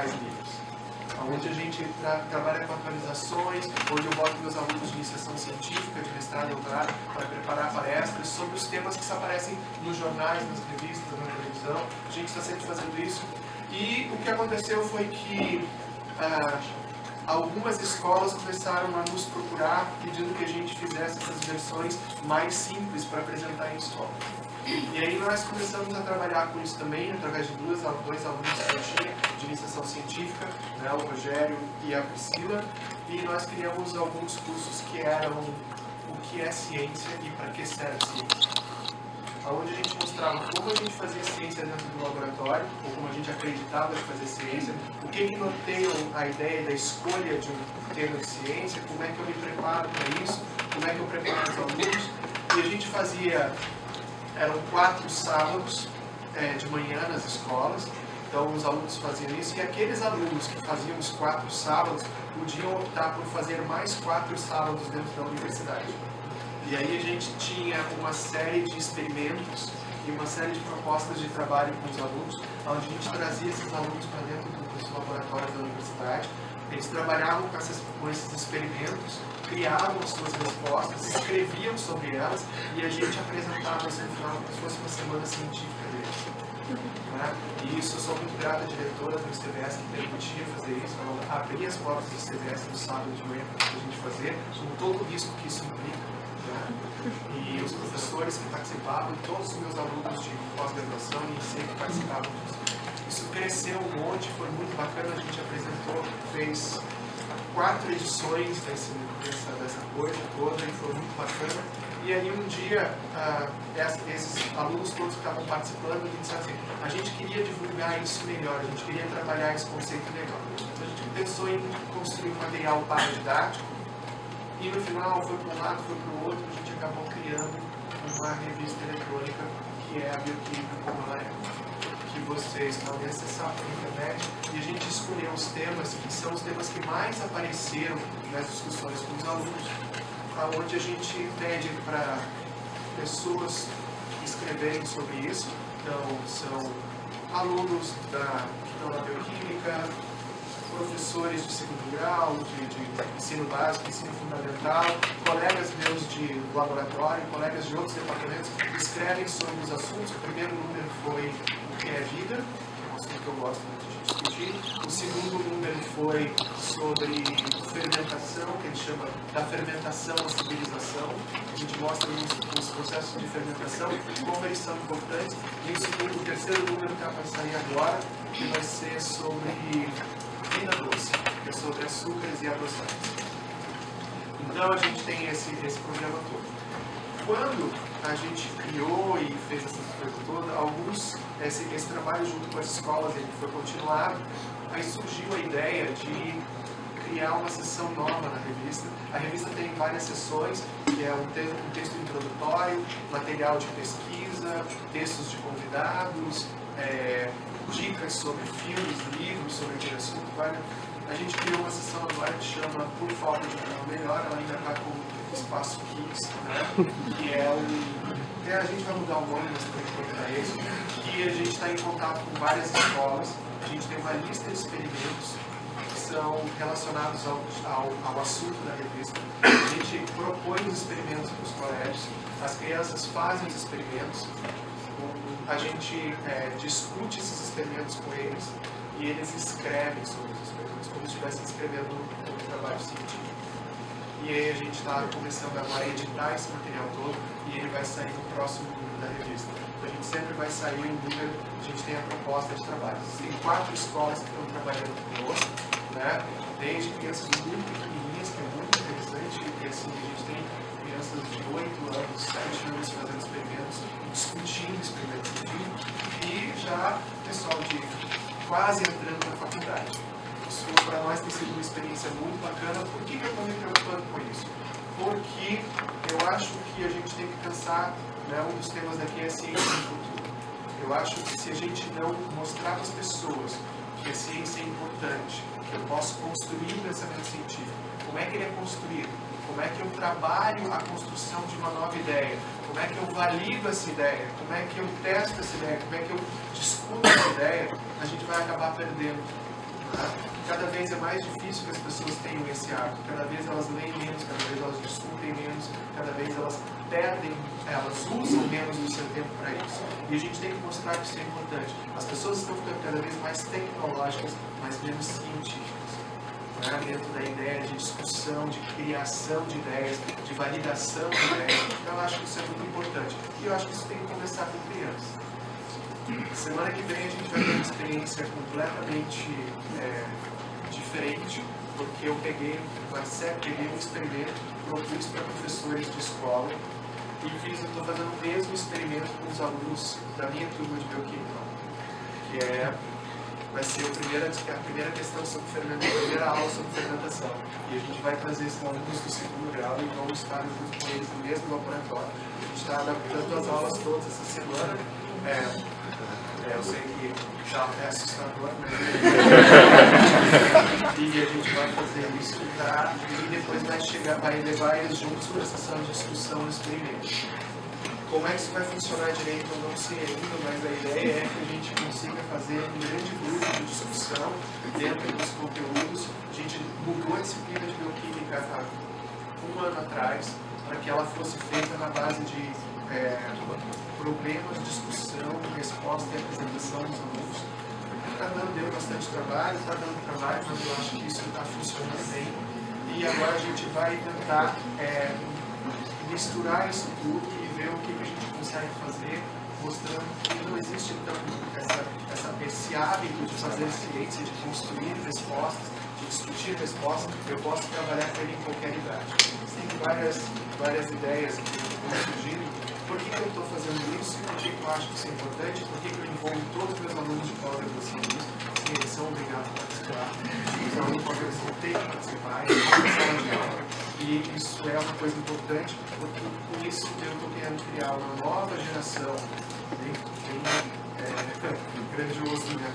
livros, onde a gente trabalha com atualizações, onde eu boto meus alunos de iniciação científica, de mestrado e doutorado, para preparar palestras sobre os temas que se aparecem nos jornais, nas revistas, na televisão. A gente está sempre fazendo isso. E o que aconteceu foi que algumas escolas começaram a nos procurar pedindo que a gente fizesse essas versões mais simples para apresentar em escola. E aí nós começamos a trabalhar com isso também, através de dois alunos que eu tinha, de iniciação científica, né, o Rogério e a Priscila, e nós criamos alguns cursos que eram o que é ciência e para que serve ciência. Onde a gente mostrava como a gente fazia ciência dentro do laboratório, ou como a gente acreditava de fazer ciência, o que norteia a ideia da escolha de um tema de ciência, como é que eu me preparo para isso, como é que eu preparo os alunos, e a gente fazia... Eram 4 sábados de manhã nas escolas, então os alunos faziam isso, e aqueles alunos que faziam os 4 sábados podiam optar por fazer mais 4 sábados dentro da universidade. E aí a gente tinha uma série de experimentos e uma série de propostas de trabalho com os alunos, onde a gente trazia esses alunos para dentro dos laboratórios da universidade. Eles trabalhavam com esses experimentos, criavam as suas respostas, escreviam sobre elas e a gente apresentava isso no final como se fosse uma semana científica deles. Né? E isso eu sou muito grata à diretora do ICVS que permitia fazer isso. Ela abria as portas do ICVS no sábado de manhã para a gente fazer, com todo o risco que isso implica. Né? E os professores que participavam, e todos os meus alunos de pós-graduação e sempre participavam disso. Isso cresceu um monte, foi muito bacana, a gente apresentou, fez 4 edições dessa coisa toda e foi muito bacana. E aí um dia, esses alunos todos que estavam participando, a gente disse assim, a gente queria divulgar isso melhor, a gente queria trabalhar esse conceito legal. Então a gente pensou em construir um material paradidático e no final foi para um lado, foi para o outro, a gente acabou criando uma revista eletrônica que é a Bioquímica como ela é. Que vocês podem acessar pela internet, e a gente escolheu os temas que são os temas que mais apareceram nas discussões com os alunos, onde a gente pede para pessoas escreverem sobre isso. Então, são alunos da bioquímica, professores de segundo grau, de ensino básico, ensino fundamental, colegas meus de laboratório, colegas de outros departamentos, escrevem sobre os assuntos. O primeiro número foi o que é vida, que é um assunto que eu gosto muito de discutir. O segundo número foi sobre fermentação, que a gente chama da fermentação à civilização. A gente mostra os processos de fermentação, como eles são importantes. E o terceiro número que vai sair agora, que vai ser sobre vida doce, que é sobre açúcares e adoçantes. Então a gente tem esse programa todo. Quando a gente criou e fez essa coisa toda, esse trabalho junto com as escolas ele foi continuado, aí surgiu a ideia de criar uma seção nova na revista. A revista tem várias seções, que é um texto introdutório, material de pesquisa, textos de convidados, dicas sobre filmes, livros, sobre aquele assunto. A gente criou uma sessão agora que chama Por Falta de um Melhor, ela ainda está com Espaço Kids, né? Que é a gente vai mudar o nome, mas por enquanto é esse. E a gente está em contato com várias escolas, a gente tem uma lista de experimentos que são relacionados ao assunto da revista. A gente propõe os experimentos para os colégios, as crianças fazem os experimentos, a gente discute esses experimentos com eles e eles escrevem sobre os experimentos, como se estivessem escrevendo um trabalho científico. E aí a gente está começando agora a editar esse material todo e ele vai sair no próximo número da revista. Então a gente sempre vai sair um número, a gente tem a proposta de trabalho. Tem 4 escolas que estão trabalhando conosco, né? Desde crianças muito pequenininhas, que é muito interessante, e assim, a gente tem crianças de 8 anos, 7 anos fazendo experimentos, discutindo experimentos científicos, e já pessoal de quase entrando na faculdade. Isso para nós tem sido uma experiência muito bacana. Por que eu estou me preocupando com isso? Porque eu acho que a gente tem que pensar, né, um dos temas daqui é a ciência no futuro. Eu acho que se a gente não mostrar para as pessoas que a ciência é importante, que eu posso construir um pensamento científico, como é que ele é construído, como é que eu trabalho a construção de uma nova ideia, como é que eu valido essa ideia, como é que eu testo essa ideia, como é que eu discuto essa ideia, a gente vai acabar perdendo Tá? Cada vez é mais difícil que as pessoas tenham esse hábito, cada vez elas leem menos, cada vez elas discutem menos, cada vez elas usam menos do seu tempo para isso. E a gente tem que mostrar que isso é importante. As pessoas estão ficando cada vez mais tecnológicas, mas menos científicas. Né? Dentro da ideia de discussão, de criação de ideias, de validação de ideias. Então, eu acho que isso é muito importante. E eu acho que isso tem que começar com crianças. Semana que vem a gente vai ter uma experiência completamente diferente, porque eu peguei um experimento, propus para professores de escola e estou fazendo o mesmo experimento com os alunos da minha turma de bioquímica, que vai ser a primeira questão sobre fermentação, a primeira aula sobre fermentação. E a gente vai trazer esses alunos do segundo grau e vamos estar junto com eles no mesmo laboratório. A gente está adaptando as aulas todas essa semana. Eu sei que já é assustador, mas e a gente vai fazer isso e depois vai levar eles juntos para a sessão de discussão no experimento. Como é que isso vai funcionar direito eu não sei ainda, mas a ideia é que a gente consiga fazer um grande grupo de discussão dentro dos conteúdos. A gente mudou a disciplina de bioquímica há um ano atrás para que ela fosse feita na base de problemas, discussão, resposta e apresentação dos alunos. Deu bastante trabalho, está dando trabalho, mas eu acho que isso está funcionando bem. E agora a gente vai tentar misturar isso tudo e ver o que a gente consegue fazer, mostrando que não existe tanto esse hábito de fazer ciência, de construir respostas, de discutir respostas. Eu posso trabalhar com ele em qualquer idade. Tem várias ideias que vão surgindo. Por que eu estou fazendo isso? Por que eu acho que isso é importante? Por que eu envolvo todos os meus alunos de pós-graduação nisso? Sim, eles são obrigados a participar. Os alunos de pós-graduação têm que participar, eles têm que sala de aula. E isso é uma coisa importante, porque com isso eu estou querendo criar uma nova geração, bem grandioso, né?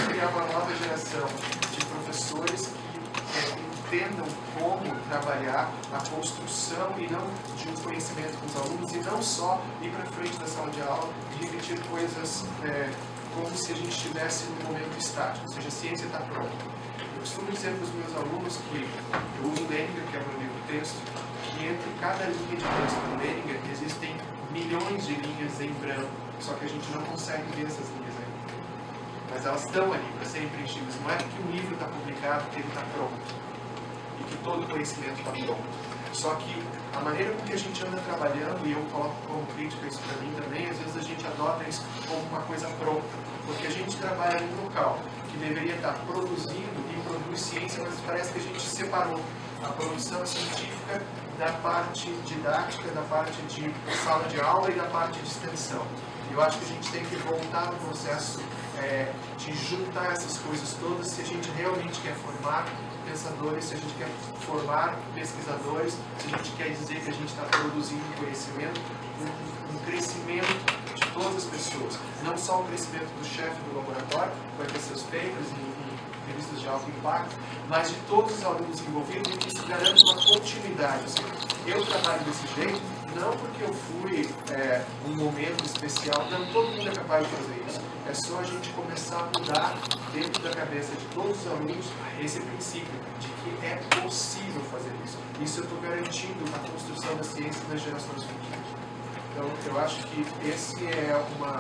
Criar uma nova geração de professores que entendam como trabalhar a construção e não de um conhecimento com os alunos e não só ir para frente da sala de aula e repetir coisas como se a gente estivesse num momento estático, ou seja, a ciência está pronta. Eu costumo dizer para os meus alunos que eu uso o Leninger, que é o meu livro texto, que entre cada linha de texto do Leninger existem milhões de linhas em branco, só que a gente não consegue ver essas linhas ainda. Mas elas estão ali para serem preenchidas. Não é porque um livro está publicado que ele está pronto e que todo o conhecimento está pronto. Só que a maneira com que a gente anda trabalhando, e eu coloco como crítica isso para mim também, às vezes a gente adota isso como uma coisa pronta, porque a gente trabalha num local que deveria estar produzindo e produz ciência, mas parece que a gente separou a produção científica da parte didática, da parte de sala de aula e da parte de extensão. Eu acho que a gente tem que voltar no processo de juntar essas coisas todas se a gente realmente quer formar pensadores, se a gente quer formar pesquisadores, se a gente quer dizer que a gente está produzindo conhecimento, um crescimento de todas as pessoas, não só o crescimento do chefe do laboratório, que vai ter seus papers em revistas de alto impacto, mas de todos os alunos envolvidos, e que isso garante uma continuidade. Ou seja, eu trabalho desse jeito, não porque eu fui um momento especial, não, todo mundo é capaz de fazer isso. É só a gente começar a mudar dentro da cabeça de todos os alunos esse princípio de que é possível fazer isso. Isso eu estou garantindo a construção da ciência nas gerações futuras. Então, eu acho que esse é uma...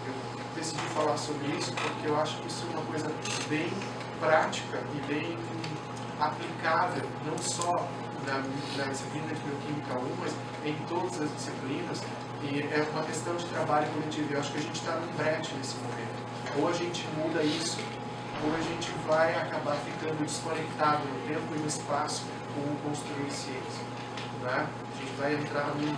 Eu decidi falar sobre isso porque eu acho que isso é uma coisa bem prática e bem aplicável, não só na disciplina de bioquímica 1, mas em todas as disciplinas. E é uma questão de trabalho coletivo. Eu acho que a gente está num brete nesse momento. Ou a gente muda isso, ou a gente vai acabar ficando desconectado no tempo e no espaço com construir ciência. Né? A gente vai entrar num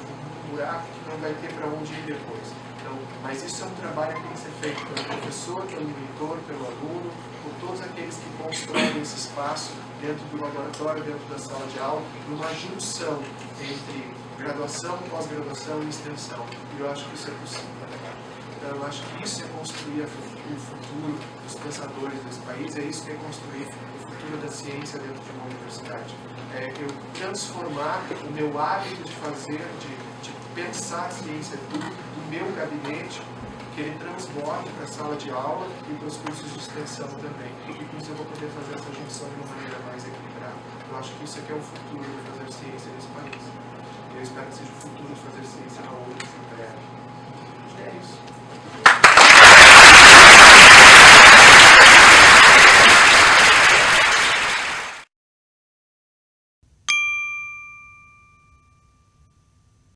buraco que não vai ter para onde ir depois. Então, mas isso é um trabalho que tem que ser feito pelo professor, pelo monitor, pelo aluno, por todos aqueles que constroem esse espaço dentro do laboratório, dentro da sala de aula, numa junção entre graduação, pós-graduação e extensão. E eu acho que isso é possível. Então, eu acho que isso é construir o futuro dos pensadores desse país, é isso que é construir o futuro da ciência dentro de uma universidade. Eu transformar o meu hábito de fazer, de pensar a ciência do meu gabinete que ele transborde para a sala de aula e para os cursos de extensão também. E com isso eu vou poder fazer essa junção de uma maneira mais equilibrada. Eu acho que isso aqui é o futuro de fazer ciência nesse país. E eu espero que seja o futuro de fazer ciência na UFRGS em breve. Acho que é isso.